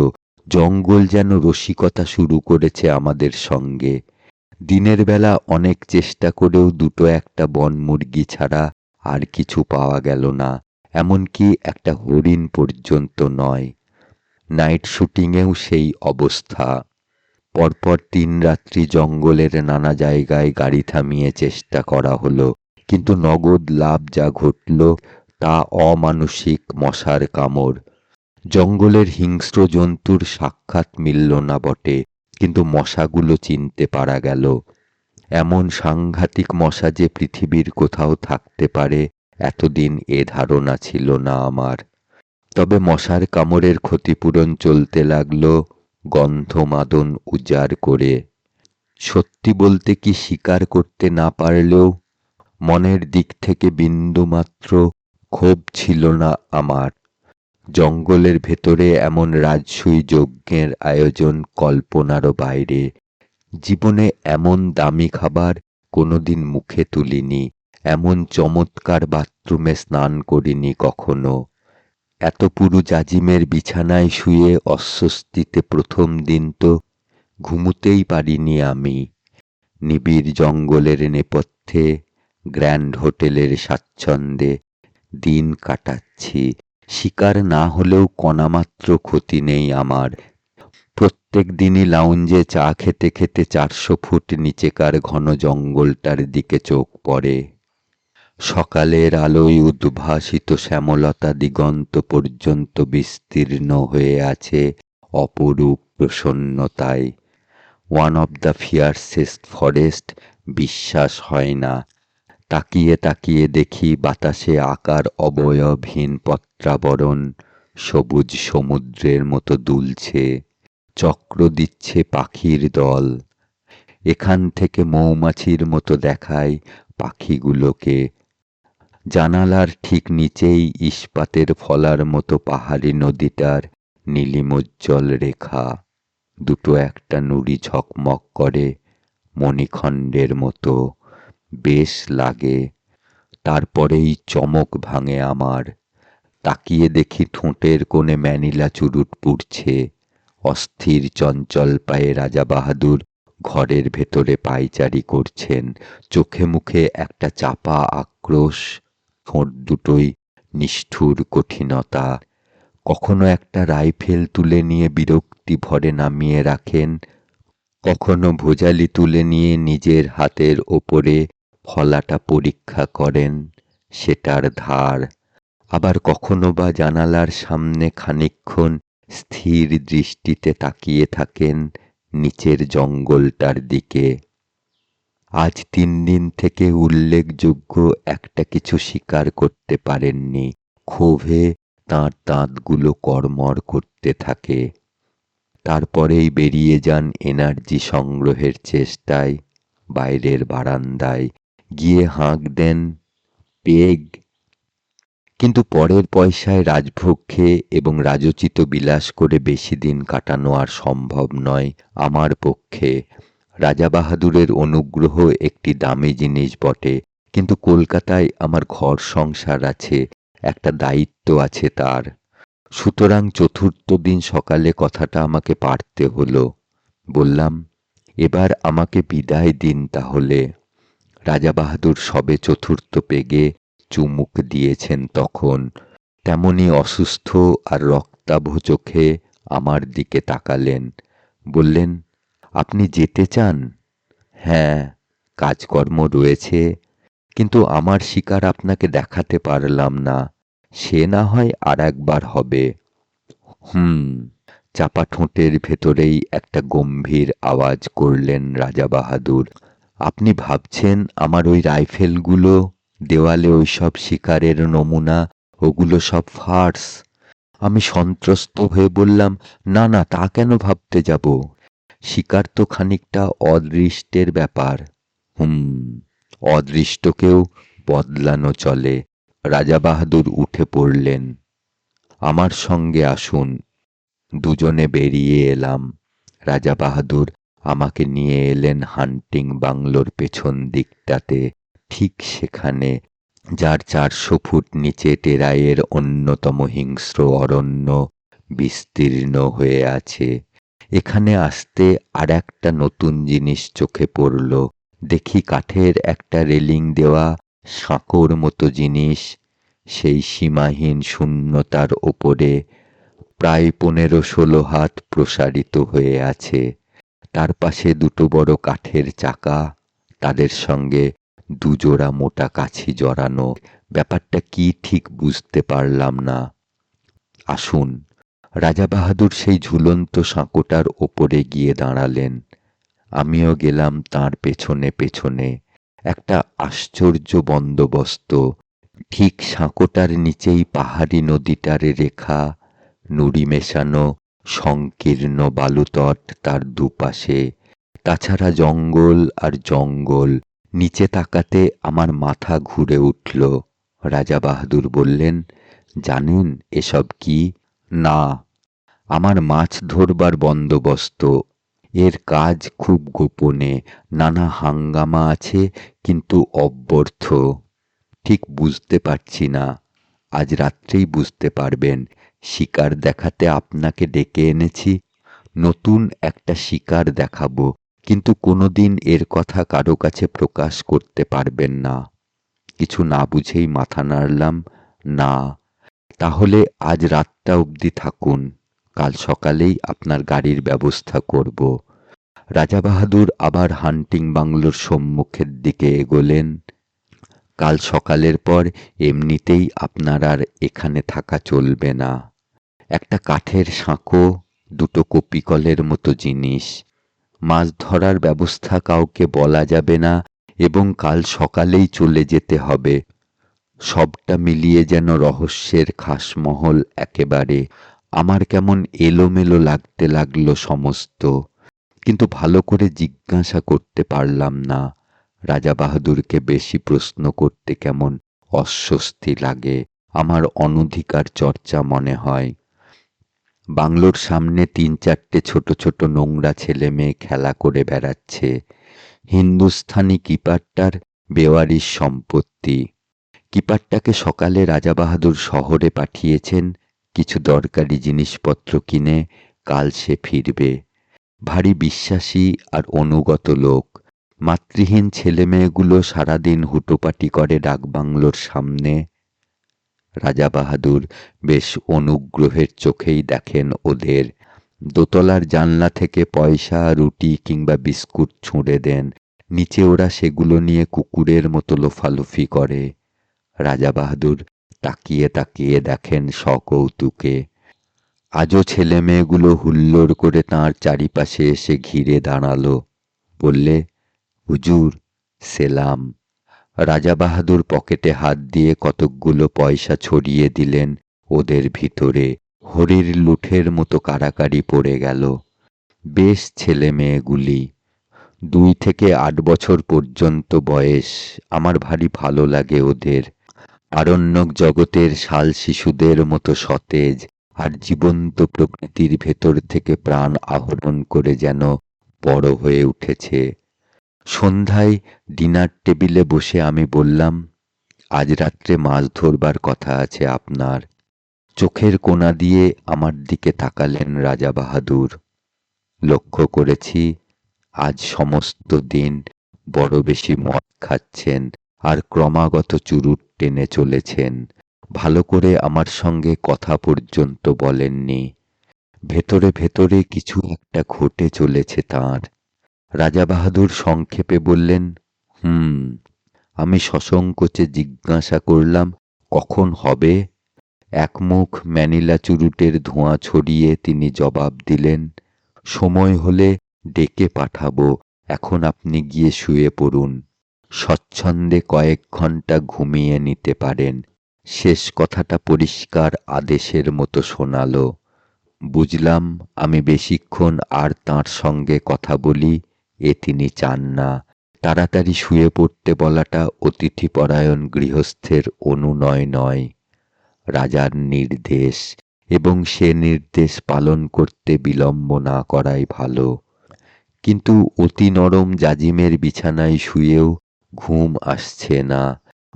জঙ্গল যেন রসিকতা শুরু করেছে আমাদের সঙ্গে। দিনের বেলা অনেক চেষ্টা করেও দুটো একটা বনমুরগি ছাড়া আর কিছু পাওয়া গেল না, এমনকি একটা হরিণ পর্যন্ত নয়। নাইট শুটিংয়েও সেই অবস্থা। পরপর 3 রাত্রি জঙ্গলের নানা জায়গায় গাড়ি থামিয়ে চেষ্টা করা হলো, কিন্তু নগদ লাভ যা ঘটল তা অমানুষিক মশার কামড়। জঙ্গলের হিংস্র জন্তুর সাক্ষাৎ মিলল না বটে, কিন্তু মশাগুলো চিনতে পারা গেল। এমন সাংঘাতিক মশা যে পৃথিবীর কোথাও থাকতে পারে এতদিন এ ধারণা ছিল না আমার। তবে মশার কামড়ের ক্ষতিপূরণ চলতে লাগলো গন্ধমাদন উজাড় করে। সত্যি বলতে কি স্বীকার করতে না পারলেও মনের দিক থেকে বিন্দুমাত্র ক্ষোভ ছিল না আমার। জঙ্গলের ভেতরে এমন রাজসূয় যজ্ঞের আয়োজন কল্পনারও বাইরে। জীবনে এমন দামি খাবার কোনোদিন মুখে তুলিনি, এমন চমৎকার বাথরুমে স্নান করিনি কখনো। এত পুরু জাজিমের বিছানায় শুয়ে অস্বস্তিতে প্রথম দিন তো ঘুমুতেই পারিনি আমি। নিবিড় জঙ্গলের নেপথ্যে গ্র্যান্ড হোটেলের স্বাচ্ছন্দ্যে দিন কাটাচ্ছি। শিকার না হলেও কণামাত্র ক্ষতি নেই আমার। প্রত্যেক দিনই লাউঞ্জে চা খেতে খেতে 400 ফুট নিচেকার ঘন জঙ্গলটার দিকে চোখ পড়ে। সকালের আলোয় উদ্ভাসিত শ্যামলতা দিগন্ত পর্যন্ত বিস্তীর্ণ হয়ে আছে অপরূপ প্রসন্নতায়। ওয়ান অব দ্য ফিয়ার্সেস্ট ফরেস্ট, বিশ্বাস হয় না। তাকিয়ে তাকিয়ে দেখি বাতাসে আকার অবয়বহীন পত্রাবরণ সবুজ সমুদ্রের মতো দুলছে, চক্র দিচ্ছে পাখির দল। এখান থেকে মৌমাছির মতো দেখায় পাখিগুলোকে। জানালার ঠিক নিচেই ইস্পাতের ফলার মতো পাহাড়ি নদীটার নীলিমোজ্জ্বল রেখা। দুটো একটা নুড়ি ঝকমক করে মণিখণ্ডের মতো, বেশ লাগে। তারপরেই চমক ভাঙে আমার। তাকিয়ে দেখি ঠোঁটের কোণে ম্যানিলা চুরুট পুড়ছে। অস্থির চঞ্চল পায়ে রাজা বাহাদুর ঘরের ভেতরে পায়চারি করছেন। চোখে মুখে একটা চাপা আক্রোশ, ঠোঁট দুটোই নিষ্ঠুর কঠিনতা। কখনো একটা রাইফেল তুলে নিয়ে বিরক্তি ভরে নামিয়ে রাখেন, কখনো ভোজালি তুলে নিয়ে নিজের হাতের ওপরে ফলাটা পরীক্ষা করেন, সেটার ধার। আবার কখনো বা জানালার সামনে খানিকক্ষণ স্থির দৃষ্টিতে তাকিয়ে থাকেন নিচের জঙ্গলটার দিকে। আজ 3 দিন থেকে উল্লেখযোগ্য একটা কিছু স্বীকার করতে পারেননি। ক্ষোভে তাঁর দাঁতগুলো কড়মড় করতে থাকে। তারপরেই বেরিয়ে যান এনার্জি সংগ্রহের চেষ্টায় বাইরের বারান্দায়। গিয়ে হাঁক দেন, পেগ। কিন্তু পরের পয়সায় রাজভোগ খেয়ে এবং রাজোচিত বিলাস করে বেশি দিন কাটানো আর সম্ভব নয় আমার পক্ষে। রাজা বাহাদুরের অনুগ্রহ একটি দামি জিনিস বটে, কিন্তু কলকাতায় আমার ঘর সংসার আছে, একটা দায়িত্ব আছে তার। সুতরাং চতুর্থ দিন সকালে কথাটা আমাকে পাড়তে হলো। বললাম, এবার আমাকে বিদায় দিন তাহলে। রাজা বাহাদুর সবে চতুর্থ পেগে চুমুক দিয়েছেন তখন। তেমনি অসুস্থ আর রক্তাভ চোখে আমার দিকে তাকালেন। বললেন, আপনি যেতে চান? হ্যাঁ, কাজকর্ম রয়েছে, কিন্তু আমার শিকার আপনাকে দেখাতে পারলাম না। সে না হয় আর একবার হবে। চাপা ঠোঁটের ভেতরেই একটা গম্ভীর আওয়াজ করলেন রাজা বাহাদুর। আপনি ভাবছেন আমার ওই রাইফেলগুলো, দেওয়ালে ওইসব শিকারের নমুনা, ওগুলো সব ফার্স? আমি সন্ত্রস্ত হয়ে বললাম, না না, তা কেন ভাবতে যাব? শিকার তো খানিকটা অদৃষ্টের ব্যাপার। অদৃষ্টকেও বদলানো চলে। রাজা বাহাদুর উঠে পড়লেন। আমার সঙ্গে আসুন। দুজনে বেরিয়ে এলাম। রাজা বাহাদুর আমাকে নিয়ে এলেন হান্টিং বাংলোর পেছন দিকটাতে, ঠিক সেখানে, যার 400 ফুট নিচে টেরাইয়ের অন্যতম হিংস্র অরণ্য বিস্তীর্ণ হয়ে আছে। এখানে আসতে আর একটা নতুন জিনিস চোখে পড়ল। দেখি কাঠের একটা রেলিং দেওয়া সাঁকোর মতো জিনিস, সেই সীমাহীন শূন্যতার ওপরে প্রায় 15-16 হাত প্রসারিত হয়ে আছে। তার পাশে দুটো বড় কাঠের চাকা, তাদের সঙ্গে দুজোড়া মোটা কাছি জড়ানো। ব্যাপারটা কি ঠিক বুঝতে পারলাম না। আসুন। রাজা বাহাদুর সেই ঝুলন্ত সাঁকোটার ওপরে গিয়ে দাঁড়ালেন। আমিও গেলাম তাঁর পেছনে পেছনে। একটা আশ্চর্য বন্দোবস্ত। ঠিক সাঁকোটার নিচেই পাহাড়ি নদীটার রেখা, নুড়ি মেশানো সংকীর্ণ বালুতট তার দুপাশে। তাছাড়া জঙ্গল আর জঙ্গল। নিচে তাকাতে আমার মাথা ঘুরে উঠল। রাজা বাহাদুর বললেন, জানেন এসব কি? না। আমার মাছ ধরবার বন্দোবস্ত। এর কাজ খুব গোপনে, নানা হাঙ্গামা আছে, কিন্তু অব্যর্থ। ঠিক বুঝতে পারছি না। আজ রাত্রেই বুঝতে পারবেন। শিকার দেখাতে আপনাকে ডেকে এনেছি। নতুন একটা শিকার দেখাবো, কিন্তু কোনোদিন এর কথা কারো কাছে প্রকাশ করতে পারবেন না। কিছু না বুঝেই মাথা নাড়লাম। না। তাহলে আজ রাতটা অবধি থাকুন, কাল সকালেই আপনার গাড়ির ব্যবস্থা করব। রাজা বাহাদুর আবার হান্টিং বাংলোর সম্মুখের দিকে এগোলেন। কাল সকালের পর এমনিতেই আপনার আর এখানে থাকা চলবে না। একটা কাঠের সাঁকো, দুটো কপিকলের মতো জিনিস। মাছ ধরার ব্যবস্থা কাউকে বলা যাবে না, এবং কাল সকালেই চলে যেতে হবে। সবটা মিলিয়ে যেন রহস্যের খাসমহল একেবারে। আমার কেমন এলোমেলো লাগতে লাগলো সমস্ত, কিন্তু ভালো করে জিজ্ঞাসা করতে পারলাম না। রাজা বাহাদুরকে বেশি প্রশ্ন করতে কেমন অস্বস্তি লাগে, আমার অনধিকার চর্চা মনে হয়। বাংলোর সামনে 3-4টে ছোট ছোট নোংরা ছেলে মেয়ে খেলা করে বেড়াচ্ছে। হিন্দুস্থানি কিপারটার বেওয়ারিশ সম্পত্তি। কিপারটাকে সকালে রাজা বাহাদুর শহরে পাঠিয়েছেন কিছু দরকারি জিনিসপত্র কিনে। কাল সে ফিরবে। ভারী বিশ্বাসী আর অনুগত লোক। মাতৃহীন ছেলেমেয়েগুলো সারাদিন হুটোপাটি করে ডাকবাংলোর সামনে। রাজা বাহাদুর বেশ অনুগ্রহের চোখেই দেখেন ওদের। দোতলার জানলা থেকে পয়সা, রুটি কিংবা বিস্কুট ছুঁড়ে দেন। নিচে ওরা সেগুলো নিয়ে কুকুরের মতো লোফালুফি করে। রাজা বাহাদুর তাকিয়ে তাকিয়ে দেখেন সকৌতুকে। আজও ছেলে মেয়েগুলো হুল্লোড় করে তাঁর চারিপাশে এসে ঘিরে দাঁড়ালো। বললে, হুজুর সেলাম। রাজা বাহাদুর পকেটে হাত দিয়ে কতকগুলো পয়সা ছড়িয়ে দিলেন ওদের ভিতরে। হরির লুঠের মতো কাড়াকাড়ি পড়ে গেল। বেশ ছেলে মেয়েগুলি, 2 থেকে 8 বছর পর্যন্ত বয়স। আমার ভারী ভালো লাগে ওদের। আরণ্যক জগতের শাল শিশুদের মতো সতেজ, আর জীবন্ত প্রকৃতির ভেতর থেকে প্রাণ আহরণ করে যেন বড় হয়ে উঠেছে। সন্ধ্যায় ডিনার টেবিলে বসে আমি বললাম, আজ রাত্রে মাছ ধরবার কথা আছে আপনার। চোখের কোণা দিয়ে আমার দিকে তাকালেন রাজা বাহাদুর। লক্ষ্য করেছি আজ সমস্ত দিন বড় বেশি মদ খাচ্ছেন আর ক্রমাগত চুরুট টেনে চলেছেন। ভালো করে আমার সঙ্গে কথা পর্যন্ত বলেননি। ভেতরে ভেতরে কিছু একটা ঘটে চলেছে তাঁর। রাজা বাহাদুর সংক্ষেপে বললেন, আমি সসংকোচে জিজ্ঞাসা করলাম, কখন হবে? একমুখ ম্যানিলা চুরুটের ধোঁয়া ছড়িয়ে তিনি জবাব দিলেন, সময় হলে ডেকে পাঠাবো, এখন আপনি গিয়ে শুয়ে পড়ুন। স্বচ্ছন্দে কয়েক ঘন্টা ঘুমিয়ে নিতে পারেন। শেষ কথাটা পরিষ্কার আদেশের মতো শোনালো। বুঝলাম আমি বেশিক্ষণ আর তাঁর সঙ্গে কথা বলি এ তিনি চান না। তাড়াতাড়ি শুয়ে পড়তে বলাটা অতিথিপরায়ণ গৃহস্থের অনুনয় নয়, রাজার নির্দেশ, এবং সে নির্দেশ পালন করতে বিলম্ব না করাই ভালো। কিন্তু অতি নরম জাজিমের বিছানায় শুয়েও ঘুম আসছে না।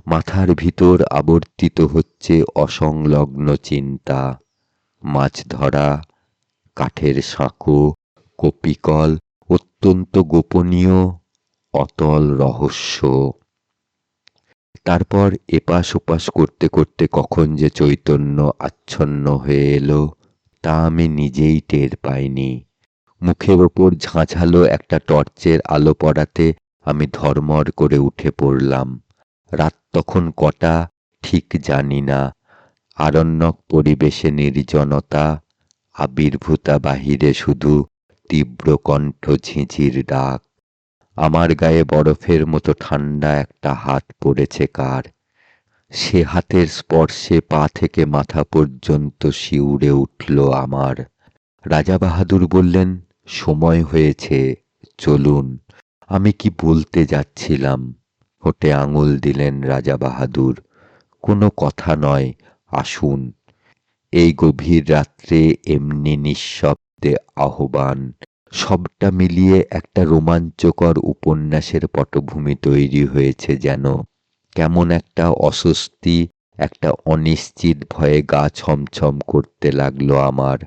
মাথার ভিতর আবর্তিত হচ্ছে অসংলগ্ন চিন্তা। মাছ ধরা, কাঠের সাঁকো, কপিকল, অত্যন্ত গোপনীয় অতল রহস্য। তারপর এপাশ ওপাশ করতে করতে কখন যে চৈতন্য আচ্ছন্ন হয়ে এলো তা আমি নিজেই টের পাইনি। মুখের ওপর ঝাঁঝালো একটা টর্চের আলো পড়াতে আমি ধর্মর করে উঠে পড়লাম। রাত তখন কটা ঠিক জানি না। আরণ্যক পরিবেশে নির্জনতা, আবির্ভূতা বাহিরে শুধু তীব্র কণ্ঠ ঝিঁঝির ডাক। আমার গায়ে বরফের মতো ঠান্ডা একটা হাত পড়েছে কার। সে হাতের স্পর্শে পা থেকে মাথা পর্যন্ত শিউরে উঠল আমার। রাজা বাহাদুর বললেন, সময় হয়েছে, চলুন। আমি কি বলতে যাচ্ছিলাম, ঠোঁটে আঙুল দিলেন রাজা বাহাদুর। কোনো কথা নয়, আসুন। এই গভীর রাত্রে এমনি নিঃশব্দে আহ্বান, সবটা মিলিয়ে একটা রোমাঞ্চকর উপন্যাসের পটভূমি তৈরি হয়েছে যেন। কেমন একটা অস্বস্তি, একটা অনিশ্চিত ভয়ে গা ছমছম করতে লাগলো আমার।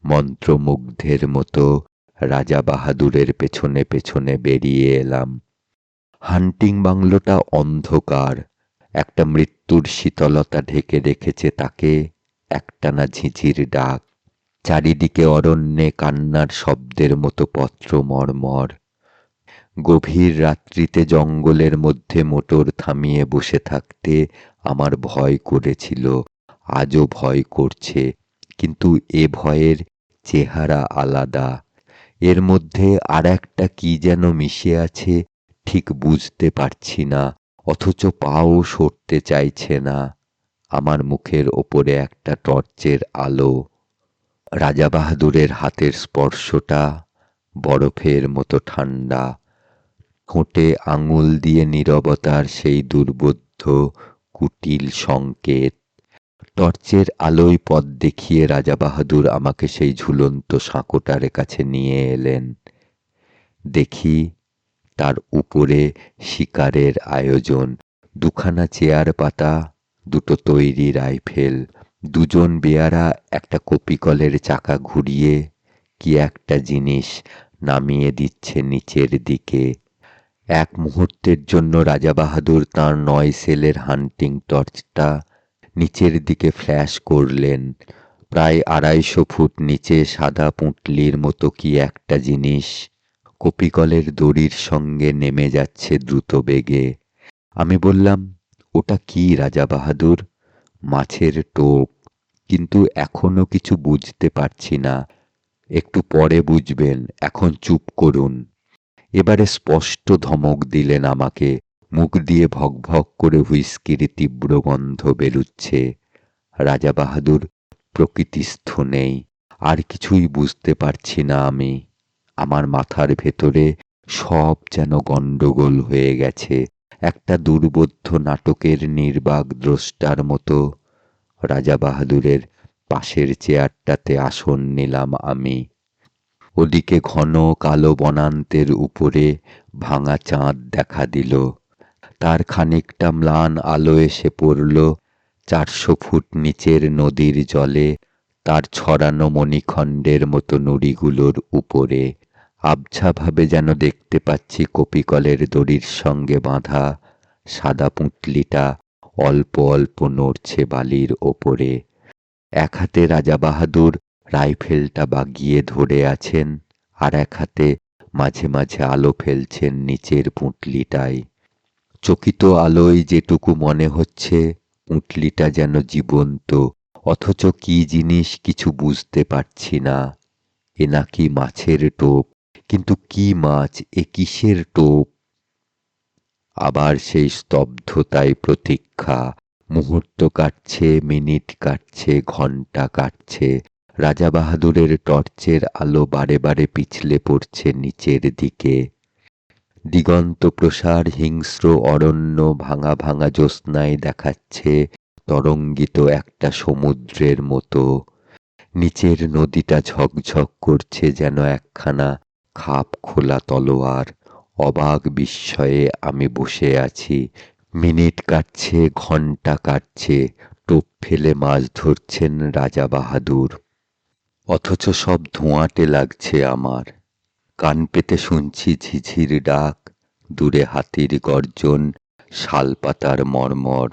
মন্ত্রমুগ্ধের মতো রাজা বাহাদুরের পেছনে পেছনে বেরিয়ে এলাম। হান্টিং বাংলোটা অন্ধকার, একটা মৃত্যুর শীতলতা ঢেকে রেখেছে তাকে, একটানা ঝিঁঝির ডাক, চারিদিকে অরণ্যে কান্নার শব্দের মতো পত্র মর্মর। গভীর রাত্রিতে জঙ্গলের মধ্যে মোটর থামিয়ে বসে থাকতে আমার ভয় করেছিল, আজও ভয় করছে, কিন্তু এ ভয়ের চেহারা আলাদা। এর মধ্যে আর একটা কি যেন মিশে আছে, ঠিক বুঝতে পারছি না, অথচ পাও সরতে চাইছে না। আমার মুখের ওপরে একটা টর্চের আলো। রাজা বাহাদুরের হাতের স্পর্শটা বরফের মতো ঠান্ডা। ঠোঁটে আঙুল দিয়ে নীরবতার সেই দুর্বোধ্য কুটিল সংকেত। টর্চের আলোয় পথ দেখিয়ে রাজা বাহাদুর আমাকে সেই ঝুলন্ত সাঁকোটার কাছে নিয়ে এলেন। দেখি তার উপরে শিকারের আয়োজন, দুখানা চেয়ার পাতা, দুটো তৈরি রাইফেল, দুজন বেয়ারা একটা কপিকলের চাকা ঘুরিয়ে কি একটা জিনিস নামিয়ে দিচ্ছে নিচের দিকে। এক মুহূর্তের জন্য রাজা বাহাদুর তাঁর 9 সেলের হান্টিং টর্চটা নিচের দিকে ফ্ল্যাশ করলেন। প্রায় 250 ফুট নিচে সাদা পুঁটলির মতো কি একটা জিনিস কপিকলের দড়ির সঙ্গে নেমে যাচ্ছে দ্রুত বেগে। আমি বললাম, ওটা কি রাজা বাহাদুর? মাছের টোপ, কিন্তু এখনো কিছু বুঝতে পারছি না। একটু পরে বুঝবেন, এখন চুপ করুন। এবারে স্পষ্ট ধমক দিলেন আমাকে, মুখ দিয়ে ভক ভক করে হুইস্কির তীব্র গন্ধ বেরুচ্ছে। রাজা বাহাদুর প্রকৃতিস্থ নেই, আর কিছুই বুঝতে পারছি না আমি। আমার মাথার ভেতরে সব যেন গন্ডগোল হয়ে গেছে, একটা দুর্বোধ্য নাটকের নির্বাক দ্রষ্টার মতো। রাজা বাহাদুরের পাশের চেয়ারটাতে আসন নিলাম আমি। ওদিকে ঘন কালো বনান্তের উপরে ভাঙা চাঁদ দেখা দিল। তার খানিকটা ম্লান আলো এসে পড়ল 400 ফুট নিচের নদীর জলে, তার ছড়ানো মণিখণ্ডের মতো নুড়িগুলোর উপরে। আবছাভাবে যেন দেখতে পাচ্ছি কপিকলের দড়ির সঙ্গে বাঁধা সাদা পুঁটলিটা অল্প অল্প নড়ছে বালির ওপরে। এক হাতে রাজা বাহাদুর রাইফেলটা বাগিয়ে ধরে আছেন, আর এক হাতে মাঝে মাঝে আলো ফেলছেন নিচের পুঁটলিটায়। চকিত আলোয় যেটুকু মনে হচ্ছে পুঁটলিটা যেন জীবন্ত, অথচ কি জিনিস কিছু বুঝতে পারছি না। এ নাকি মাছের টোপ, কিন্তু কি মাছ, এ কিসের টোপ? আবার সেই স্তব্ধতায় প্রতীক্ষা। মুহূর্ত কাটছে, মিনিট কাটছে, ঘণ্টা কাটছে। রাজা বাহাদুরের টর্চের আলো বারে বারে পিছলে পড়ছে নিচের দিকে। দিগন্ত প্রসার হিংস্র অরণ্য ভাঙা ভাঙা জ্যোৎস্নায় দেখাচ্ছে তরঙ্গিত একটা সমুদ্রের মতো। নিচের নদীটা ঝকঝক করছে যেন একখানা খাপ খোলা তলোয়ার। অবাক বিস্ময়ে আমি বসে আছি। মিনিট কাটছে, ঘণ্টা কাটছে, টোপ ফেলে মাছ ধরছেন রাজা বাহাদুর। অথচ সব ধোঁয়াটে লাগছে আমার। কান পেতে শুনছি ঝিঝির ডাক, দূরে হাতির গর্জন, শালপাতার মর্মর।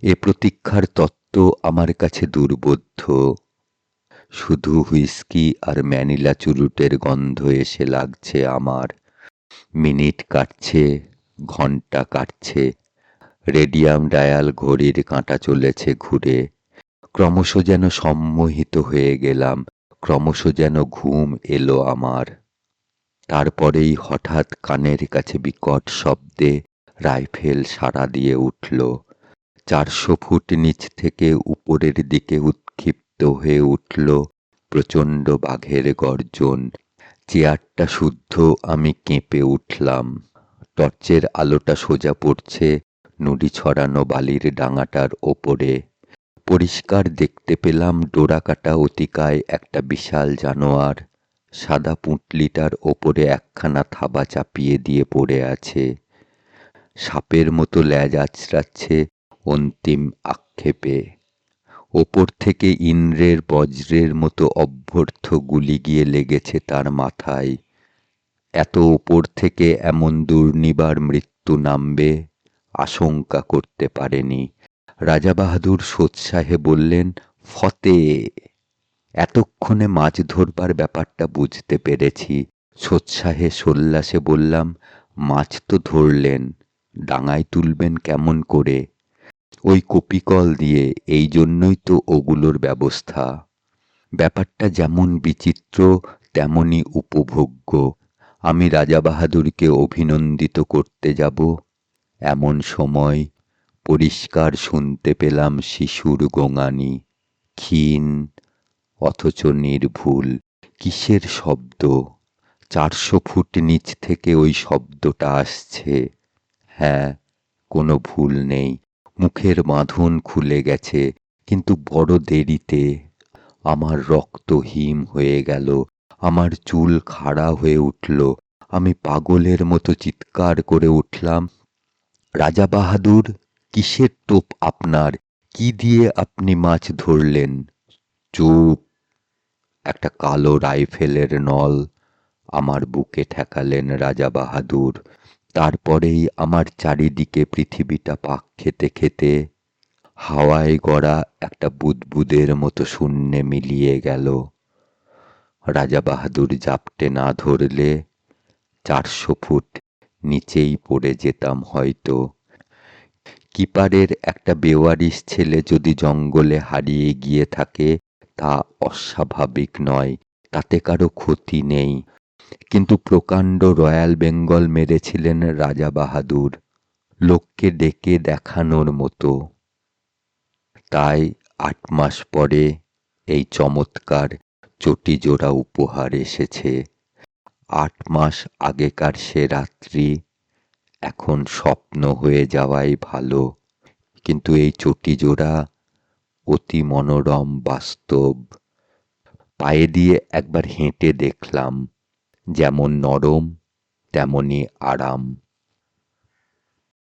এ প্রতীক্ষার তত্ত্ব আমার কাছে দুর্বোধ্য। শুধু হুইস্কি আর ম্যানিলা চুরুটের গন্ধ এসে লাগছে আমার। মিনিট কাটছে, ঘণ্টা কাটছে, রেডিয়াম ডায়াল ঘড়ির কাঁটা চলেছে ঘুরে। ক্রমশ যেন সম্মোহিত হয়ে গেলাম, ক্রমশ যেন ঘুম এলো আমার। তারপরেই হঠাৎ কানের কাছে বিকট শব্দে রাইফেল সাড়া দিয়ে উঠল। 400 ফুট নিচ থেকে উপরের দিকে উৎক্ষিপ্ত হয়ে উঠল প্রচণ্ড বাঘের গর্জন। চেয়ারটা শুদ্ধ আমি কেঁপে উঠলাম। টর্চের আলোটা সোজা পড়ছে নুড়ি ছড়ানো বালির ডাঙাটার ওপরে। পরিষ্কার দেখতে পেলাম ডোরাকাটা অতিকায় একটা বিশাল জানোয়ার সাদা পুঁটলিটার ওপরে একখানা থাবা চাপিয়ে দিয়ে পড়ে আছে। সাপের মতো ল্যাজ আঁচড়াচ্ছে অন্তিম আক্ষেপে। ওপর থেকে ইন্দ্রের বজ্রের মতো অভ্যর্থ গুলি গিয়ে লেগেছে তার মাথায়। এত ওপর থেকে এমন দুর্নিবার মৃত্যু নামবে আশঙ্কা করতে পারেনি। রাজাবাহাদুর সোৎসাহে বললেন, ফতে। এতক্ষণে মাছ ধরবার ব্যাপারটা বুঝতে পেরেছি। সোৎসাহে সোল্লাসে বললাম, মাছ তো ধরলেন, ডাঙায় তুলবেন কেমন করে? ওই কপিকল দিয়ে, এই জন্যই তো ওগুলোর ব্যবস্থা। ব্যাপারটা যেমন বিচিত্র তেমনি উপভোগ্য। আমি রাজাবাহাদুরকে অভিনন্দিত করতে যাব, এমন সময় পরিষ্কার শুনতে পেলাম শিশুর গোঙানি, ক্ষীণ অথচ নির্ভুল। কিসের শব্দ? 400 ফুট নিচ থেকে ওই শব্দটা আসছে। হ্যাঁ, কোনো ভুল নেই, মুখের বাঁধন খুলে গেছে, কিন্তু বড় দেরিতে। আমার রক্ত হিম হয়ে গেল, আমার চুল খাড়া হয়ে উঠল। আমি পাগলের মতো চিৎকার করে উঠলাম, রাজাবাহাদুর, কিসের টোপ আপনার? কি দিয়ে আপনি মাছ ধরলেন? চুপ! একটা কালো রাইফেলের নল আমার বুকে ঠেকালেন রাজাবাহাদুর। তারপরেই আমার চারিদিকে পৃথিবীটা পাক খেতে খেতে হাওয়ায় গড়া একটা বুদবুদের মতো শূন্যে মিলিয়ে গেল। রাজাবাহাদুর জাপটে না ধরলে 400 ফুট নিচেই পড়ে যেতাম হয়তো। কিপারের একটা বেওয়ারিশ ছেলে যদি জঙ্গলে হারিয়ে গিয়ে থাকে তা অস্বাভাবিক নয়, তাতে কারো ক্ষতি নেই। কিন্তু প্রকাণ্ড রয়্যাল বেঙ্গল মেরেছিলেন রাজাবাহাদুর, লোককে ডেকে দেখানোর মতো। তাই 8 মাস পরে এই চমৎকার চটিজোড়া উপহার এসেছে। 8 মাস আগেকার সে রাত্রি এখন স্বপ্ন হয়ে যাওয়াই ভালো। কিন্তু এই চটিজোড়া অতি মনোরম বাস্তব। পায়ে দিয়ে একবার হেঁটে দেখলাম, যেমন নরম তেমনি আরাম।